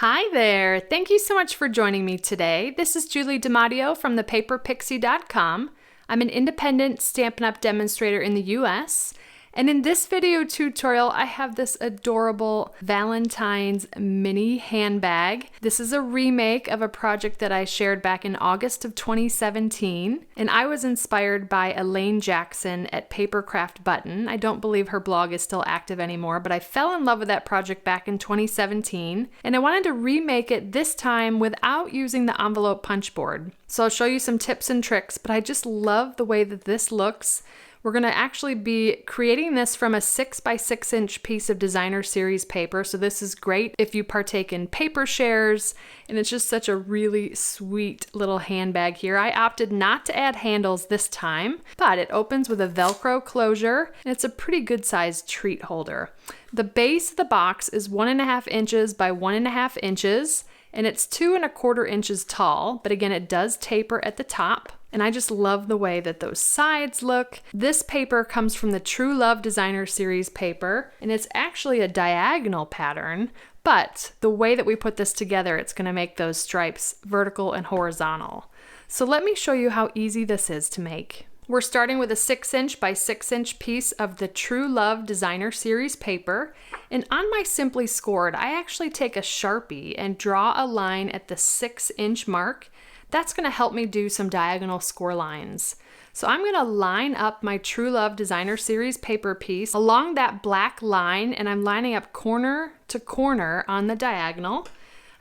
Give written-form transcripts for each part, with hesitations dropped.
Hi there! Thank you so much for joining me today. This is Julie DiMatteo from thepaperpixie.com. I'm an independent Stampin' Up! Demonstrator in the US. And in this video tutorial, I have this adorable Valentine's mini handbag. This is a remake of a project that I shared back in August of 2017. And I was inspired by Elaine Jackson at Papercraft Button. I don't believe her blog is still active anymore, but I fell in love with that project back in 2017. And I wanted to remake it this time without using the envelope punch board. So I'll show you some tips and tricks, but I just love the way that this looks. We're going to actually be creating this from a 6x6" piece of designer series paper. So this is great if you partake in paper shares, and it's just such a really sweet little handbag here. I opted not to add handles this time, but it opens with a Velcro closure, and it's a pretty good sized treat holder. The base of the box is 1.5 inches by 1.5 inches, and it's 2.25 inches tall, but again, it does taper at the top. And I just love the way that those sides look. This paper comes from the True Love Designer Series paper, and it's actually a diagonal pattern, but the way that we put this together, it's gonna make those stripes vertical and horizontal. So let me show you how easy this is to make. We're starting with a 6" by 6" piece of the True Love Designer Series paper. And on my Simply Scored, I actually take a Sharpie and draw a line at the 6" mark. That's going to help me do some diagonal score lines. So I'm going to line up my True Love Designer Series paper piece along that black line, and I'm lining up corner to corner on the diagonal.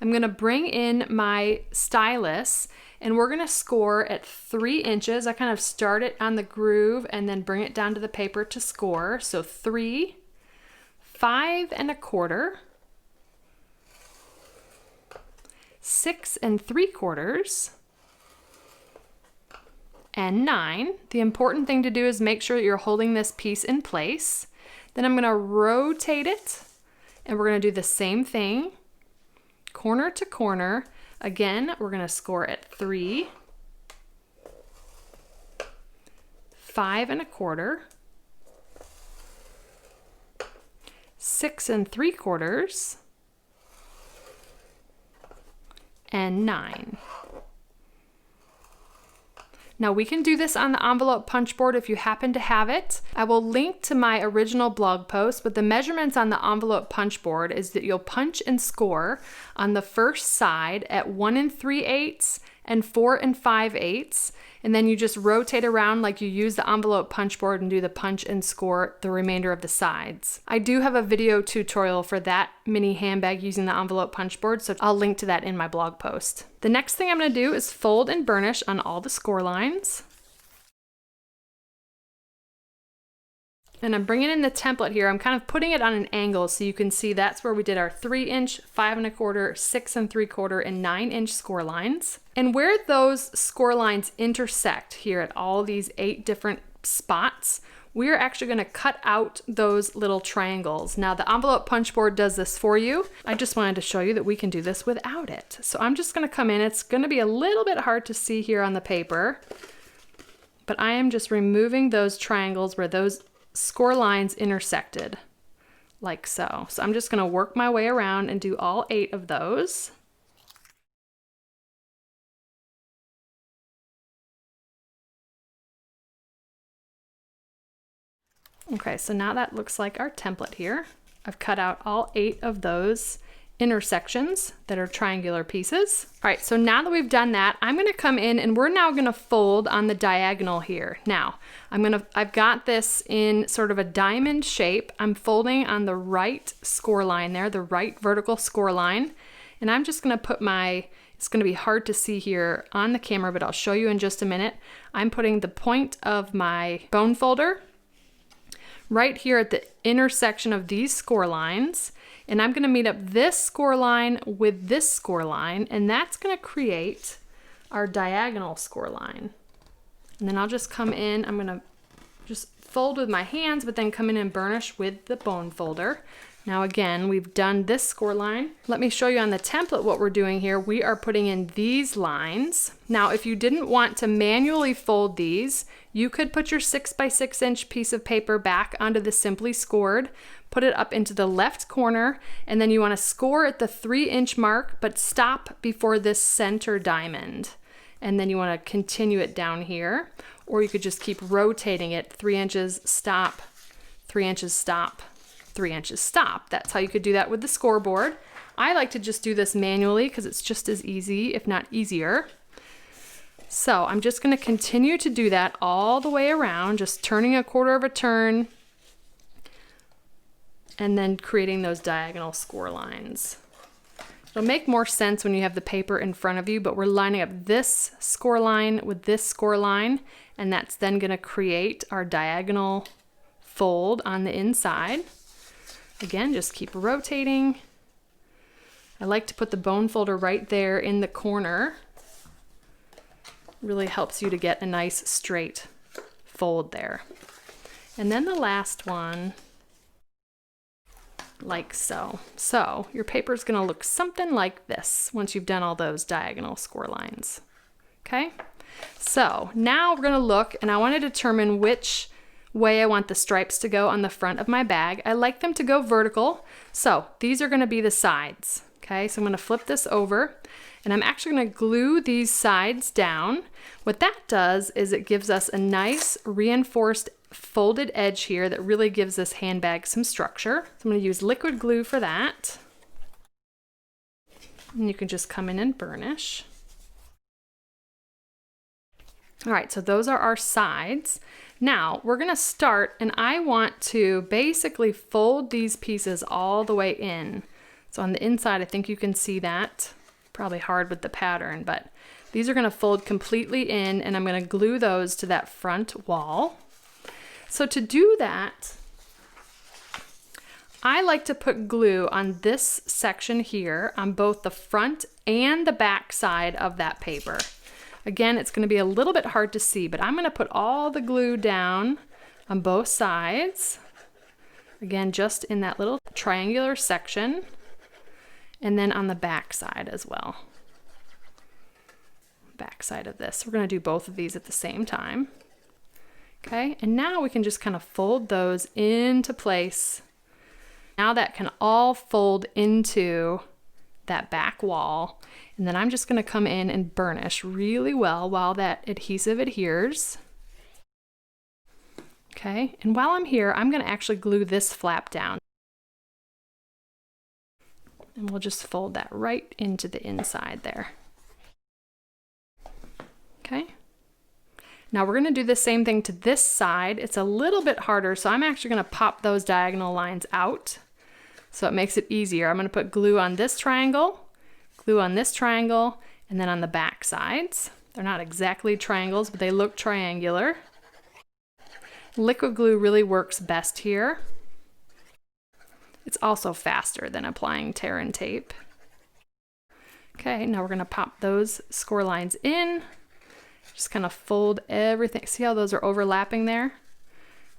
I'm going to bring in my stylus, and we're going to score at 3 inches. I kind of start it on the groove and then bring it down to the paper to score. So 3, 5 1/4, 6 3/4, and 9. The important thing to do is make sure that you're holding this piece in place. Then I'm going to rotate it, and we're going to do the same thing, corner to corner. Again, we're going to score at 3, 5 1/4, 6 3/4, and 9. Now we can do this on the envelope punch board if you happen to have it. I will link to my original blog post, but the measurements on the envelope punch board is that you'll punch and score on the first side at 1 3/8 and 4 5/8, and then you just rotate around like you use the envelope punch board and do the punch and score the remainder of the sides. I do have a video tutorial for that mini handbag using the envelope punch board, so I'll link to that in my blog post. The next thing I'm going to do is fold and burnish on all the score lines. And I'm bringing in the template here. I'm kind of putting it on an angle so you can see that's where we did our 3 inch, 5 1/4, 6 3/4, and 9 inch score lines. And where those score lines intersect here at all these 8 different spots, we're actually going to cut out those little triangles. Now the envelope punch board does this for you. I just wanted to show you that we can do this without it. So I'm just going to come in. It's going to be a little bit hard to see here on the paper, but I am just removing those triangles where those score lines intersected, like so. So I'm just going to work my way around and do all 8 of those. Okay, so now that looks like our template here. I've cut out all 8 of those intersections that are triangular pieces. All right, so now that we've done that, I'm gonna come in and we're now gonna fold on the diagonal here. Now, I've got this in sort of a diamond shape. I'm folding on the right score line there, the right vertical score line. And I'm just gonna put it's gonna be hard to see here on the camera, but I'll show you in just a minute. I'm putting the point of my bone folder right here at the intersection of these score lines. And I'm going to meet up this score line with this score line, and that's going to create our diagonal score line. And then I'll just come in, I'm going to just fold with my hands, but then come in and burnish with the bone folder. Now again, we've done this score line. Let me show you on the template what we're doing here. We are putting in these lines. Now, if you didn't want to manually fold these, you could put your 6 by 6 inch piece of paper back onto the Simply Scored, put it up into the left corner, and then you want to score at the 3-inch mark, but stop before this center diamond. And then you want to continue it down here, or you could just keep rotating it 3 inches, stop, 3 inches, stop, 3 inches, stop. That's how you could do that with the scoreboard. I like to just do this manually because it's just as easy, if not easier. So I'm just going to continue to do that all the way around, just turning a quarter of a turn and then creating those diagonal score lines. It'll make more sense when you have the paper in front of you, but we're lining up this score line with this score line, and that's then going to create our diagonal fold on the inside. Again, just keep rotating. I like to put the bone folder right there in the corner. Really helps you to get a nice straight fold there. And then the last one, like so. So your paper is going to look something like this once you've done all those diagonal score lines. Okay? So now we're going to look, and I want to determine which way I want the stripes to go on the front of my bag. I like them to go vertical, so these are going to be the sides. Okay, so I'm going to flip this over, and I'm actually going to glue these sides down. What that does is it gives us a nice reinforced folded edge here that really gives this handbag some structure. So I'm going to use liquid glue for that. And you can just come in and burnish. All right, so those are our sides. Now we're gonna start, and I want to basically fold these pieces all the way in. So on the inside, I think you can see that. Probably hard with the pattern, but these are gonna fold completely in, and I'm gonna glue those to that front wall. So to do that, I like to put glue on this section here on both the front and the back side of that paper. Again, it's going to be a little bit hard to see, but I'm going to put all the glue down on both sides. Again, just in that little triangular section, and then on the back side as well. Back side of this. We're going to do both of these at the same time. Okay, and now we can just kind of fold those into place. Now that can all fold into that back wall. And then I'm just going to come in and burnish really well while that adhesive adheres. Okay, and while I'm here, I'm going to actually glue this flap down. And we'll just fold that right into the inside there. Okay. Now we're going to do the same thing to this side. It's a little bit harder, so I'm actually going to pop those diagonal lines out. So it makes it easier. I'm going to put glue on this triangle, glue on this triangle, and then on the back sides. They're not exactly triangles, but they look triangular. Liquid glue really works best here. It's also faster than applying tear and tape. Okay, now we're going to pop those score lines in. Just kind of fold everything. See how those are overlapping there?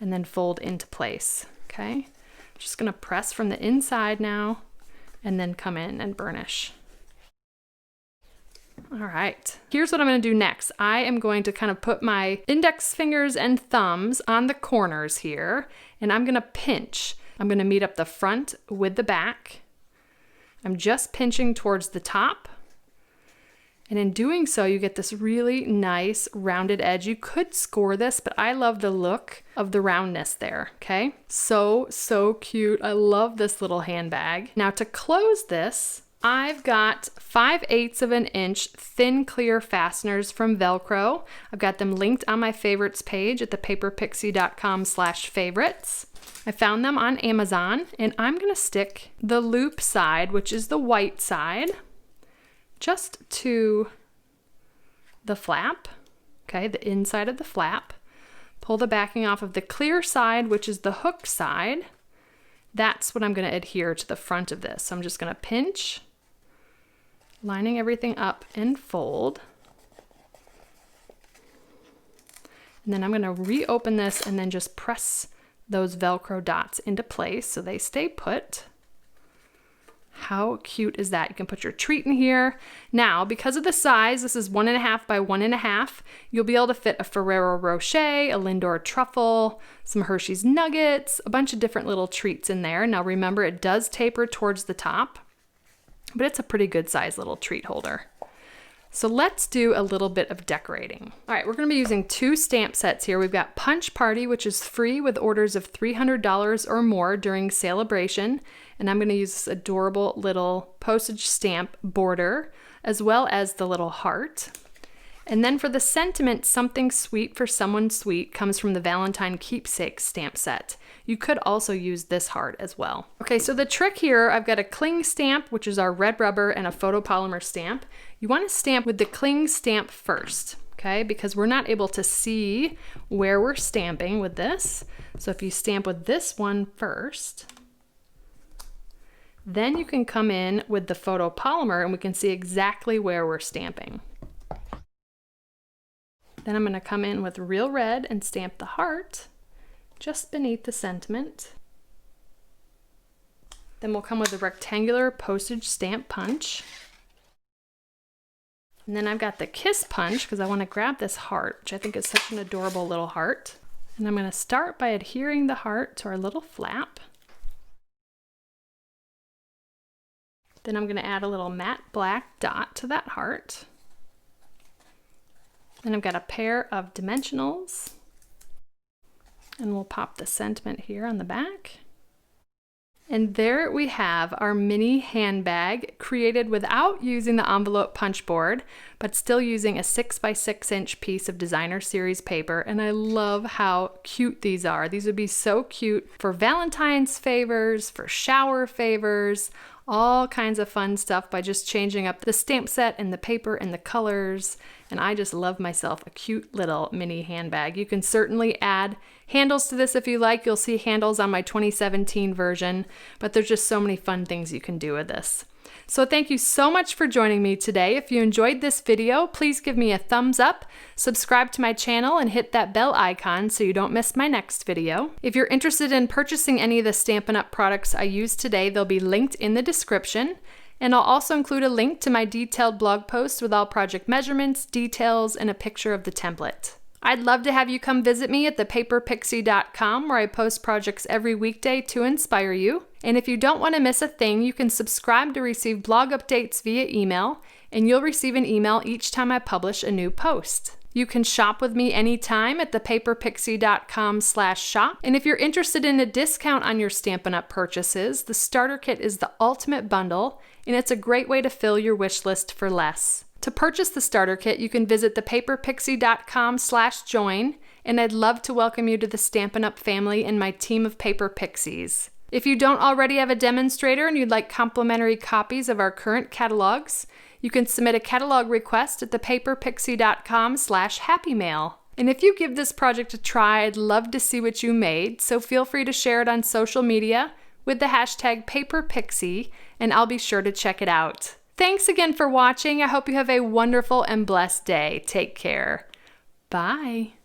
And then fold into place. Okay, just going to press from the inside now and then come in and burnish. All right, here's what I'm going to do next. I am going to kind of put my index fingers and thumbs on the corners here, and I'm going to pinch. I'm going to meet up the front with the back. I'm just pinching towards the top. And in doing so, you get this really nice rounded edge. You could score this, but I love the look of the roundness there, okay? So cute. I love this little handbag. Now to close this, I've got 5/8 of an inch thin clear fasteners from Velcro. I've got them linked on my favorites page at thepaperpixie.com/favorites. I found them on Amazon, and I'm gonna stick the loop side, which is the white side, just to the flap, okay, the inside of the flap. Pull the backing off of the clear side, which is the hook side. That's what I'm going to adhere to the front of this. So I'm just going to pinch, lining everything up and fold. And then I'm going to reopen this and then just press those Velcro dots into place so they stay put. How cute is that? You can put your treat in here. Now, because of the size, this is 1.5 by 1.5, you'll be able to fit a Ferrero Rocher, a Lindor truffle, some Hershey's Nuggets, a bunch of different little treats in there. Now remember, it does taper towards the top, but it's a pretty good size little treat holder. So let's do a little bit of decorating. All right, we're gonna be using 2 stamp sets here. We've got Punch Party, which is free with orders of $300 or more during celebration. And I'm gonna use this adorable little postage stamp border, as well as the little heart. And then for the sentiment, Something Sweet for Someone Sweet, comes from the Valentine Keepsake stamp set. You could also use this heart as well. Okay, so the trick here, I've got a cling stamp, which is our red rubber, and a photopolymer stamp. You want to stamp with the cling stamp first, okay? Because we're not able to see where we're stamping with this. So if you stamp with this one first, then you can come in with the photopolymer and we can see exactly where we're stamping. Then I'm going to come in with real red and stamp the heart just beneath the sentiment. Then we'll come with a rectangular postage stamp punch. And then I've got the kiss punch because I want to grab this heart, which I think is such an adorable little heart. And I'm going to start by adhering the heart to our little flap. Then I'm going to add a little matte black dot to that heart. Then I've got a pair of dimensionals, and we'll pop the sentiment here on the back. And there we have our mini handbag created without using the envelope punch board, but still using a 6 by 6 inch piece of designer series paper. And I love how cute these are. These would be so cute for Valentine's favors, for shower favors, all kinds of fun stuff by just changing up the stamp set and the paper and the colors. And I just love myself a cute little mini handbag. You can certainly add handles to this if you like. You'll see handles on my 2017 version, but there's just so many fun things you can do with this. So thank you so much for joining me today. If you enjoyed this video, please give me a thumbs up, subscribe to my channel, and hit that bell icon so you don't miss my next video. If you're interested in purchasing any of the Stampin' Up! Products I used today, they'll be linked in the description. And I'll also include a link to my detailed blog post with all project measurements, details, and a picture of the template. I'd love to have you come visit me at thepaperpixie.com, where I post projects every weekday to inspire you. And if you don't want to miss a thing, you can subscribe to receive blog updates via email, and you'll receive an email each time I publish a new post. You can shop with me anytime at thepaperpixie.com/shop. And if you're interested in a discount on your Stampin' Up! Purchases, the starter kit is the ultimate bundle, and it's a great way to fill your wish list for less. To purchase the starter kit, you can visit thepaperpixie.com/join, and I'd love to welcome you to the Stampin' Up! Family and my team of Paper Pixies. If you don't already have a demonstrator and you'd like complimentary copies of our current catalogs, you can submit a catalog request at thepaperpixie.com/happymail. And if you give this project a try, I'd love to see what you made, so feel free to share it on social media with the hashtag #PaperPixie, and I'll be sure to check it out. Thanks again for watching. I hope you have a wonderful and blessed day. Take care. Bye.